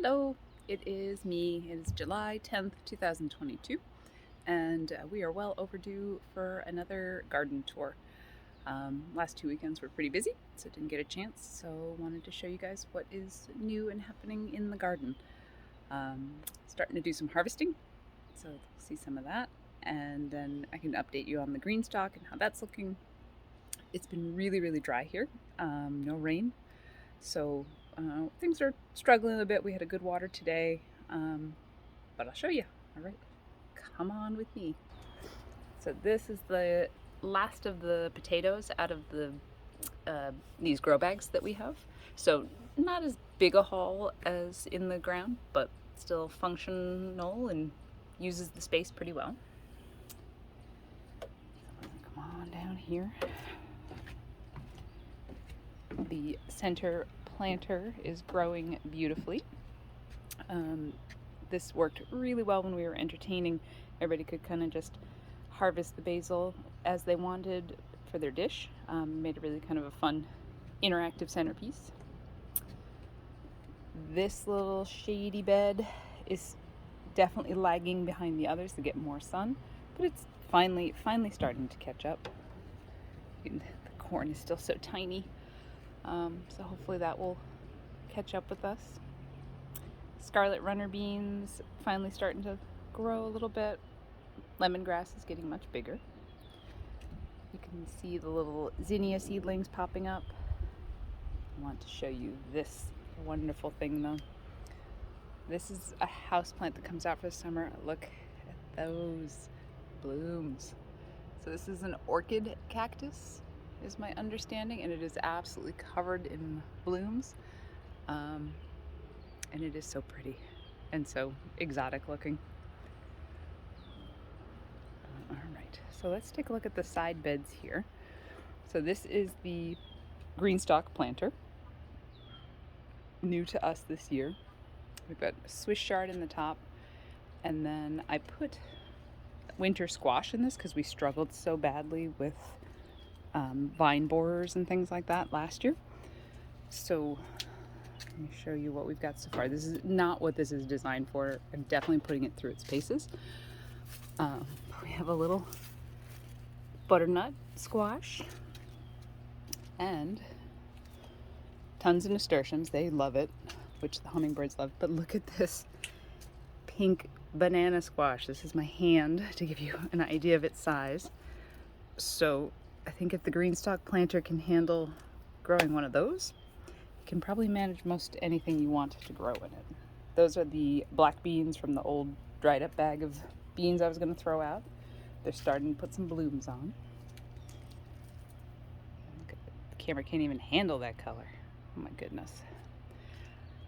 Hello, it is me. It is July 10th, 2022, and we are well overdue for another garden tour. Last 2 weekends were pretty busy, so didn't get a chance, so wanted to show you guys what is new and happening in the garden. Starting to do some harvesting, so see some of that, and then I can update you on the green stock and how that's looking. It's been really dry here, no rain, so things are struggling a bit. We had a good water today, but I'll show you. All right, come on with me. So this is the last of the potatoes out of the these grow bags that we have. So not as big a haul as in the ground, but still functional and uses the space pretty well. Come on down here. The center planter is growing beautifully. This worked really well when we were entertaining. Everybody could kind of just harvest the basil as they wanted for their dish. Made it really kind of a fun interactive centerpiece. This little shady bed is definitely lagging behind the others to get more sun, but it's finally starting to catch up. The corn is still so tiny, so hopefully that will catch up with us. Scarlet runner beans finally starting to grow a little bit. Lemongrass is getting much bigger. You can see the little zinnia seedlings popping up. I want to show you this wonderful thing though. This is a house plant that comes out for the summer. Look at those blooms. So this is an orchid cactus, is my understanding, and it is absolutely covered in blooms. And it is so pretty and so exotic looking. All right, so let's take a look at the side beds here. So this is the green stock planter, new to us this year. We've got Swiss chard in the top, and then I put winter squash in this because we struggled so badly with vine borers and things like that last year. So let me show you what we've got so far. This is not what this is designed for. I'm definitely putting it through its paces. We have a little butternut squash and tons of nasturtiums. They love it, which the hummingbirds love. But look at this pink banana squash. This is my hand to give you an idea of its size. So I think if the green stock planter can handle growing one of those, you can probably manage most anything you want to grow in it. Those are the black beans from the old dried up bag of beans I was going to throw out. They're starting to put some blooms on. The camera can't even handle that color. Oh my goodness.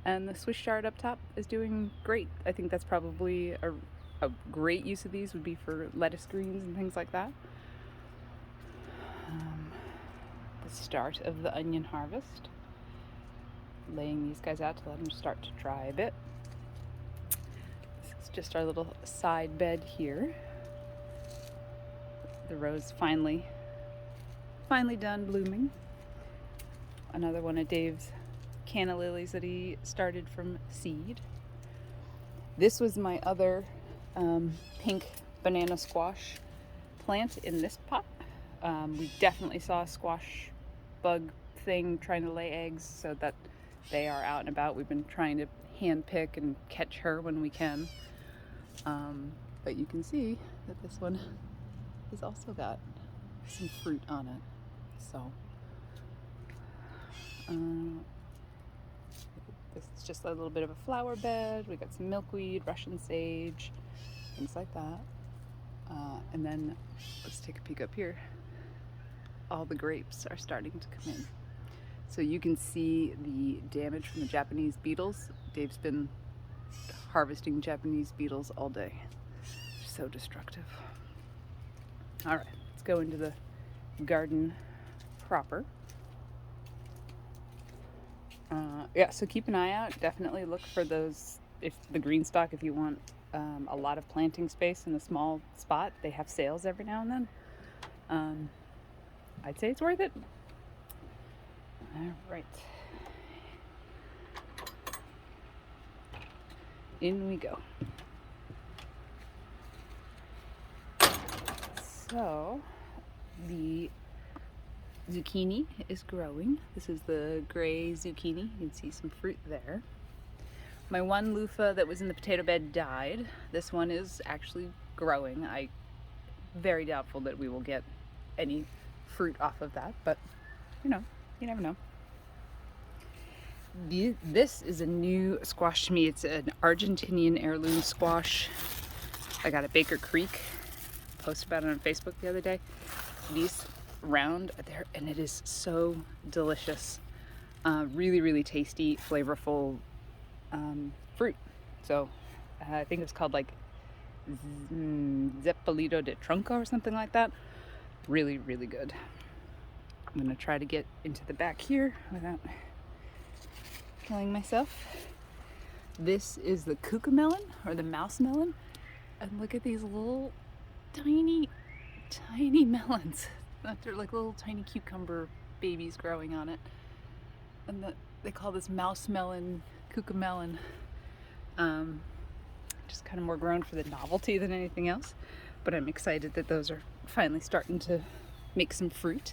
And the Swiss chard up top is doing great. I think that's probably a great use of these would be for lettuce greens and things like that. The start of the onion harvest. Laying these guys out to let them start to dry a bit. This is just our little side bed here. The rose finally done blooming. Another one of Dave's canna lilies that he started from seed. This was my other pink banana squash plant in this pot. We definitely saw a squash bug thing trying to lay eggs, so that they are out and about. We've been trying to hand pick and catch her when we can. But you can see that this one has also got some fruit on it. So this is just a little bit of a flower bed. We got some milkweed, Russian sage, things like that. And then let's take a peek up here. All the grapes are starting to come in. So you can see the damage from the Japanese beetles. Dave's been harvesting Japanese beetles all day. So destructive. All right, let's go into the garden proper. Yeah, so keep an eye out. Definitely look for those, if the green stock, if you want a lot of planting space in a small spot. They have sales every now and then. I'd say it's worth it. All right. in we go. So the zucchini is growing. This is the gray zucchini. You can see some fruit there. My one loofah that was in the potato bed died. This one is actually growing. I very doubtful that we will get any fruit off of that, but you know, you never know. This is a new squash to me. It's an Argentinian heirloom squash. I got at Baker Creek. Posted about it on Facebook the other day. These round there, and it is so delicious. Really, really tasty, flavorful fruit. So I think it's called like Zeppelito de Tronco or something like that. Really, really good. I'm gonna try to get into the back here without killing myself. This is the cucamelon or the mouse melon, and look at these little tiny melons. They're like little tiny cucumber babies growing on it, and they call this mouse melon, cucamelon. Just kind of more grown for the novelty than anything else, but I'm excited that those are finally starting to make some fruit.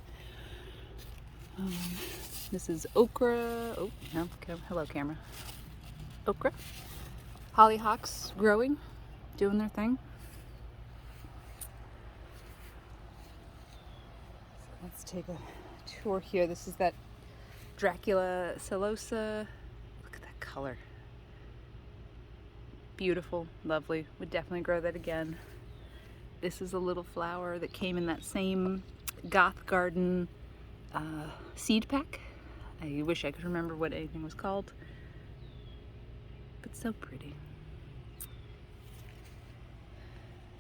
This is okra. Oh, no, hello camera. Okra. Hollyhocks growing, doing their thing. So let's take a tour here. This is that Dracula Celosa. Look at that color. Beautiful, lovely. Would definitely grow that again. This is a little flower that came in that same Goth Garden seed pack. I wish I could remember what anything was called, but so pretty.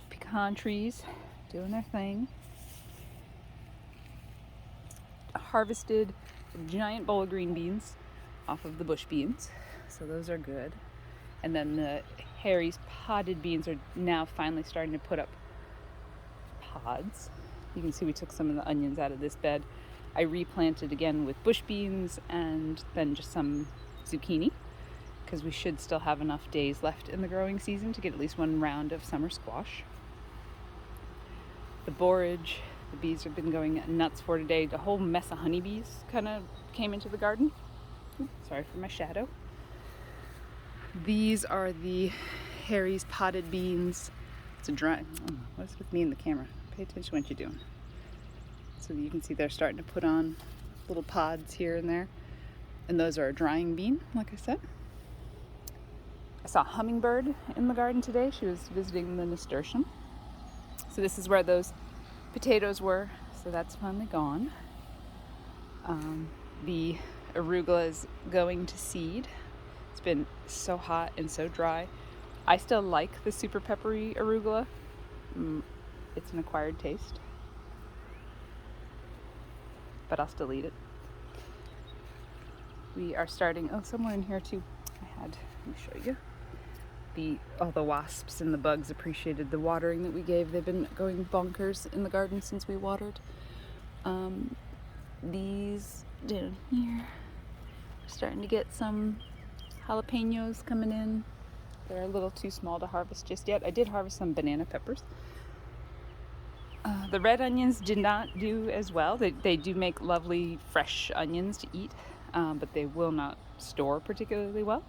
Pecan trees doing their thing. Harvested a giant bowl of green beans off of the bush beans, so those are good. And then the Harry's potted beans are now finally starting to put up pods. You can see we took some of the onions out of this bed. I replanted again with bush beans and then just some zucchini, because we should still have enough days left in the growing season to get at least one round of summer squash. The borage, the bees have been going nuts for today. The whole mess of honeybees kind of came into the garden. Sorry for my shadow. These are the Harry's potted beans. It's a dry. Oh, what's with me in the camera? Pay attention to what you're doing. So you can see they're starting to put on little pods here and there. And those are a drying bean, like I said. I saw a hummingbird in the garden today. She was visiting the nasturtium. So this is where those potatoes were. So that's finally gone. The arugula is going to seed. It's been so hot and so dry. I still like the super peppery arugula. It's an acquired taste, but I'll still eat it. We are starting, somewhere in here too, let me show you. All the wasps and the bugs appreciated the watering that we gave. They've been going bonkers in the garden since we watered. These down here, starting to get some jalapenos coming in. They're a little too small to harvest just yet. I did harvest some banana peppers. The red onions did not do as well. They do make lovely fresh onions to eat, but they will not store particularly well.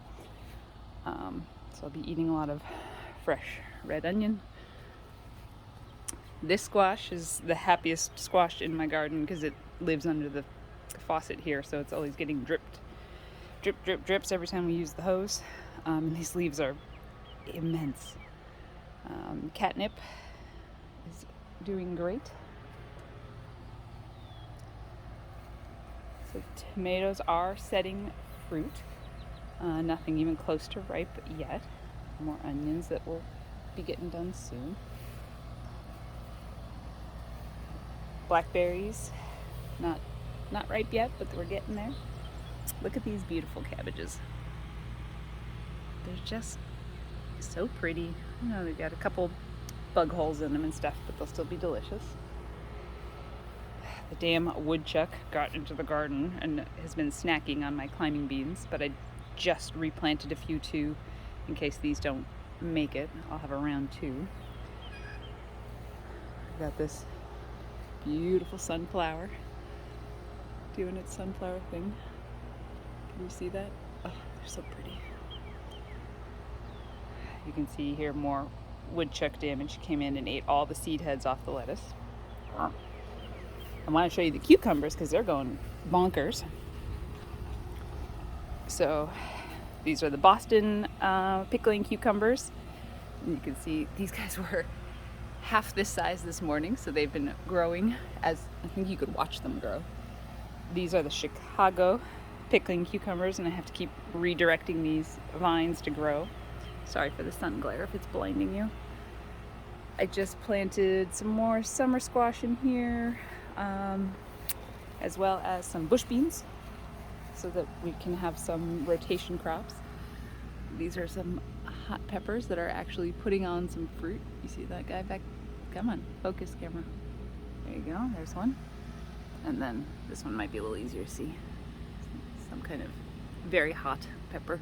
So I'll be eating a lot of fresh red onion. This squash is the happiest squash in my garden because it lives under the faucet here, so it's always getting drips every time we use the hose. These leaves are immense. Catnip is doing great. So tomatoes are setting fruit. Nothing even close to ripe yet. More onions that will be getting done soon. Blackberries, not ripe yet, but we're getting there. Look at these beautiful cabbages. They're just so pretty. You know, they've got a couple bug holes in them and stuff, but they'll still be delicious. The damn woodchuck got into the garden and has been snacking on my climbing beans, but I just replanted a few too in case these don't make it. I'll have a round 2. Got this beautiful sunflower doing its sunflower thing. Can you see that? Oh, they're so pretty. You can see here more woodchuck damage. Came in and ate all the seed heads off the lettuce. I want to show you the cucumbers because they're going bonkers. So these are the Boston pickling cucumbers. And you can see these guys were half this size this morning, so they've been growing as I think you could watch them grow. These are the Chicago pickling cucumbers, and I have to keep redirecting these vines to grow. Sorry for the sun glare if it's blinding you. I just planted some more summer squash in here, as well as some bush beans, so that we can have some rotation crops. These are some hot peppers that are actually putting on some fruit. You see that guy back? Come on, focus camera. There you go, there's one. And then this one might be a little easier to see. Some kind of very hot pepper.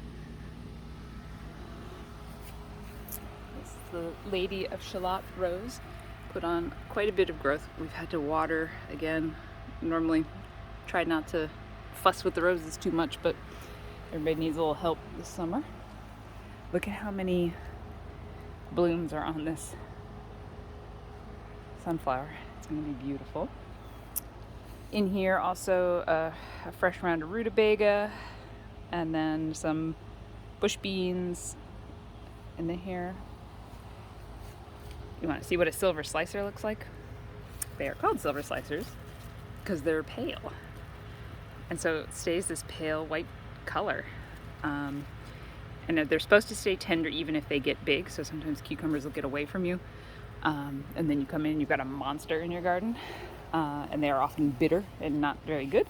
This is the Lady of Shalott Rose. Put on quite a bit of growth. We've had to water again. Normally try not to fuss with the roses too much, but everybody needs a little help this summer. Look at how many blooms are on this sunflower. It's going to be beautiful. In here also a fresh round of rutabaga, and then some bush beans in the here. You want to see what a silver slicer looks like? They are called silver slicers because they're pale, and so it stays this pale white color. And they're supposed to stay tender even if they get big, so sometimes cucumbers will get away from you, and then you come in and you've got a monster in your garden, and they are often bitter and not very good.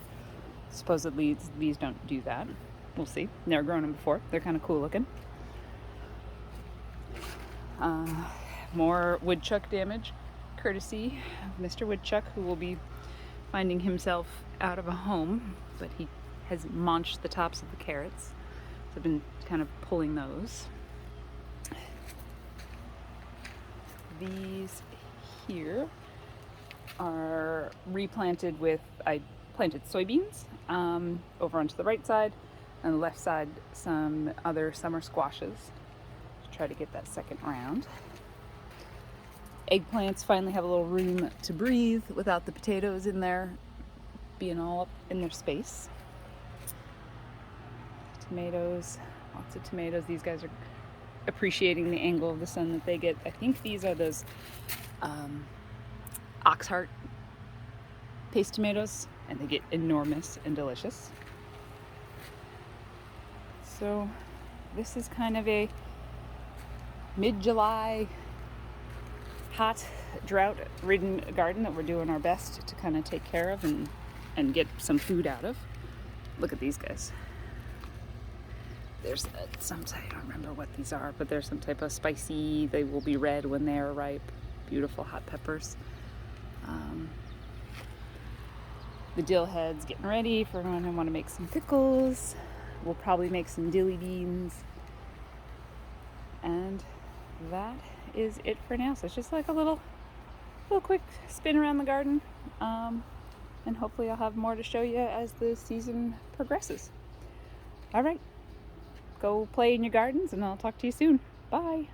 Supposedly these don't do that. We'll see. Never grown them before. They're kind of cool looking. More woodchuck damage, courtesy of Mr. Woodchuck, who will be finding himself out of a home, but he has munched the tops of the carrots. So I've been kind of pulling those. These here are replanted with, I planted soybeans over onto the right side, and the left side some other summer squashes to try to get that second round. Eggplants finally have a little room to breathe without the potatoes in there being all up in their space. Tomatoes, lots of tomatoes. These guys are appreciating the angle of the sun that they get. I think these are those Oxheart paste tomatoes, and they get enormous and delicious. So this is kind of a mid-July hot, drought-ridden garden that we're doing our best to kind of take care of and get some food out of. Look at these guys. There's some type, I don't remember what these are, but there's some type of spicy, they will be red when they are ripe. Beautiful hot peppers. The dill head's getting ready for when I want to make some pickles. We'll probably make some dilly beans. And that is it for now. So it's just like a little quick spin around the garden. And hopefully I'll have more to show you as the season progresses. All right. Go play in your gardens, and I'll talk to you soon. Bye.